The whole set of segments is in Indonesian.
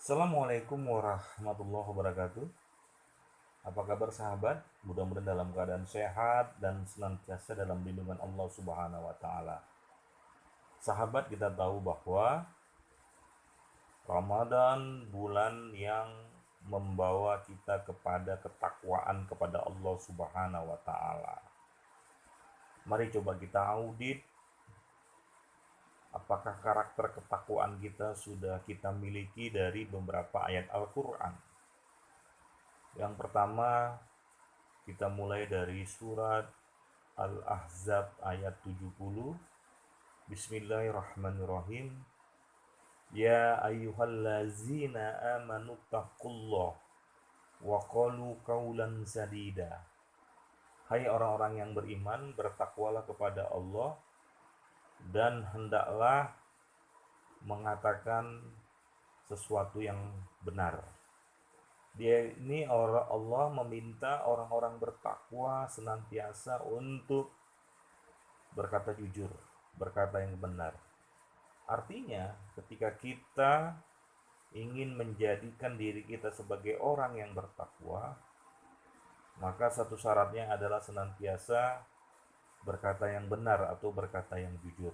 Assalamualaikum warahmatullahi wabarakatuh. Apa kabar sahabat? Mudah-mudahan dalam keadaan sehat dan senantiasa dalam lindungan Allah Subhanahu wa taala. Sahabat, kita tahu bahwa Ramadan bulan yang membawa kita kepada ketakwaan kepada Allah Subhanahu wa taala. Mari coba kita audit apakah karakter ketakwaan kita sudah kita miliki dari beberapa ayat Al-Qur'an. Yang pertama, kita mulai dari surat Al-Ahzab ayat 70. Bismillahirrahmanirrahim. Ya ayyuhallazina amanu taqullah wa qalu qawlan sadida. Hai orang-orang yang beriman, bertakwalah kepada Allah dan hendaklah mengatakan sesuatu yang benar. Ini Allah meminta orang-orang bertakwa senantiasa untuk berkata jujur, berkata yang benar. Artinya, ketika kita ingin menjadikan diri kita sebagai orang yang bertakwa, maka satu syaratnya adalah senantiasa berkata yang benar atau berkata yang jujur.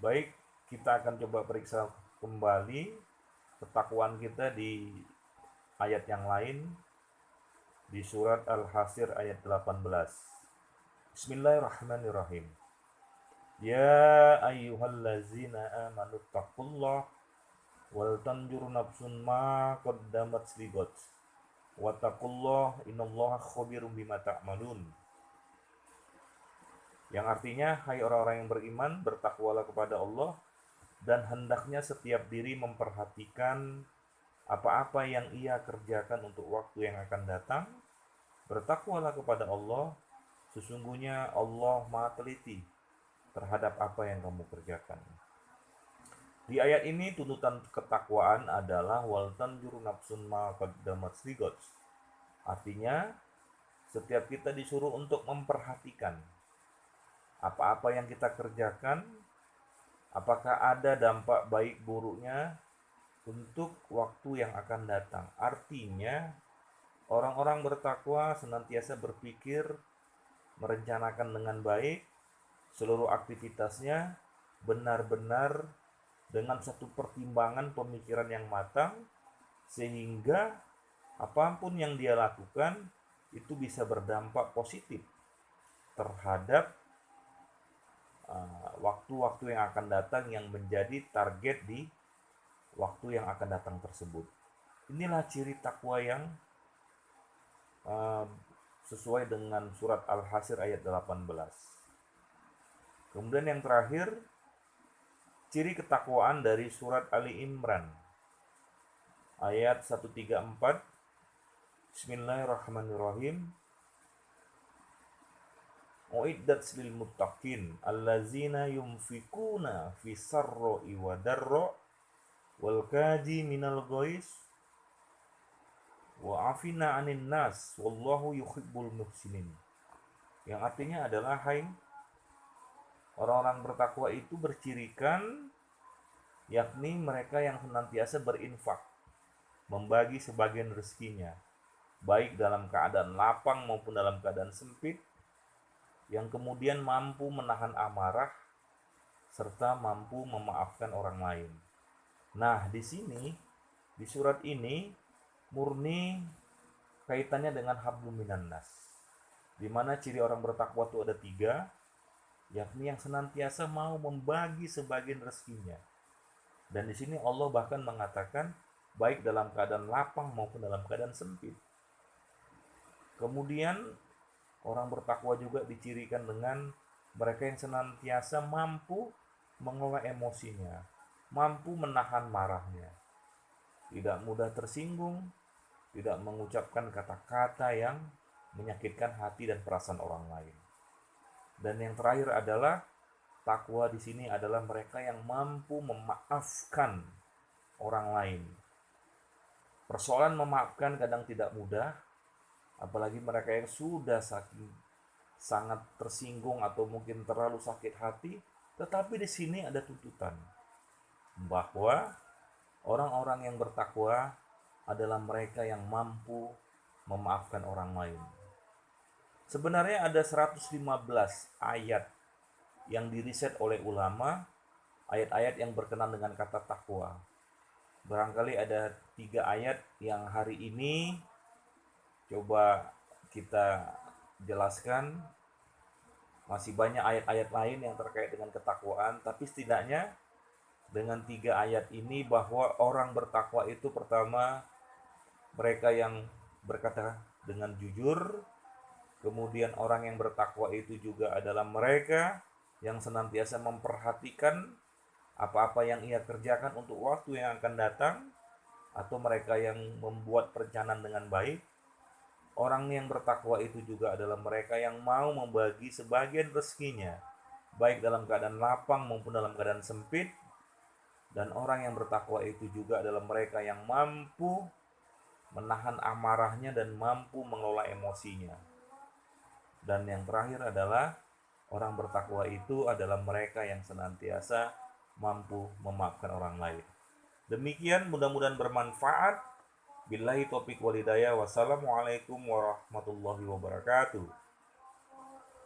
Baik, kita akan coba periksa kembali ketakwaan kita di ayat yang lain, di surat Al-Hasr ayat 18. Bismillahirrahmanirrahim. Ya ayyuhallazina amanu taqullah wal tanjur nafsun ma qaddamat ligot wattaqullah innallaha khabirum bima ta'malun. Yang artinya, hai orang-orang yang beriman, bertakwalah kepada Allah dan hendaknya setiap diri memperhatikan apa-apa yang ia kerjakan untuk waktu yang akan datang. Bertakwalah kepada Allah, sesungguhnya Allah Maha teliti terhadap apa yang kamu kerjakan. Di ayat ini tuntutan ketakwaan adalah wal tanjuru nafsun ma qaddamat ligot. Artinya, setiap kita disuruh untuk memperhatikan apa-apa yang kita kerjakan, apakah ada dampak baik buruknya untuk waktu yang akan datang. Artinya, orang-orang bertakwa senantiasa berpikir, merencanakan dengan baik seluruh aktivitasnya benar-benar dengan satu pertimbangan pemikiran yang matang, sehingga apapun yang dia lakukan itu bisa berdampak positif terhadap waktu-waktu yang akan datang yang menjadi target di waktu yang akan datang tersebut. Inilah ciri takwa yang sesuai dengan surat Al-Hasr ayat 18. Kemudian yang terakhir, ciri ketakwaan dari surat Ali Imran ayat 134. Bismillahirrahmanirrahim. Uiddat lil muttaqin allazina yunfikuna fi sarra'i wa darra wal kaji minal ghais wa afina 'anin nas wallahu yuhibbul muhsinin. Yang artinya adalah, hai orang-orang bertakwa itu bercirikan, yakni mereka yang senantiasa berinfak, membagi sebagian rezekinya, baik dalam keadaan lapang maupun dalam keadaan sempit, yang kemudian mampu menahan amarah serta mampu memaafkan orang lain. Nah, di sini di surat ini murni kaitannya dengan hablum minan nas, di mana ciri orang bertakwa itu ada 3, yakni yang senantiasa mau membagi sebagian rezekinya. Dan di sini Allah bahkan mengatakan baik dalam keadaan lapang maupun dalam keadaan sempit. Kemudian orang bertakwa juga dicirikan dengan mereka yang senantiasa mampu mengelola emosinya, mampu menahan marahnya, tidak mudah tersinggung, tidak mengucapkan kata-kata yang menyakitkan hati dan perasaan orang lain. Dan yang terakhir adalah takwa di sini adalah mereka yang mampu memaafkan orang lain. Persoalan memaafkan kadang tidak mudah, apalagi mereka yang sudah sangat tersinggung atau mungkin terlalu sakit hati. Tetapi di sini ada tuntutan bahwa Orang-orang yang bertakwa adalah mereka yang mampu memaafkan orang lain. Sebenarnya ada 115 ayat yang diriset oleh ulama, ayat-ayat yang berkenaan dengan kata takwa. Barangkali ada 3 ayat yang hari ini coba kita jelaskan. Masih banyak ayat-ayat lain yang terkait dengan ketakwaan, tapi setidaknya dengan 3 ayat ini bahwa orang bertakwa itu pertama mereka yang berkata dengan jujur, kemudian orang yang bertakwa itu juga adalah mereka yang senantiasa memperhatikan apa-apa yang ia kerjakan untuk waktu yang akan datang, atau mereka yang membuat perencanaan dengan baik. Orang yang bertakwa itu juga adalah mereka yang mau membagi sebagian rezekinya, baik dalam keadaan lapang maupun dalam keadaan sempit. Dan orang yang bertakwa itu juga adalah mereka yang mampu menahan amarahnya dan mampu mengelola emosinya. Dan yang terakhir adalah orang bertakwa itu adalah mereka yang senantiasa mampu memaafkan orang lain. Demikian, mudah-mudahan bermanfaat. Billahi taufiq wal hidayah. Wassalamualaikum warahmatullahi wabarakatuh.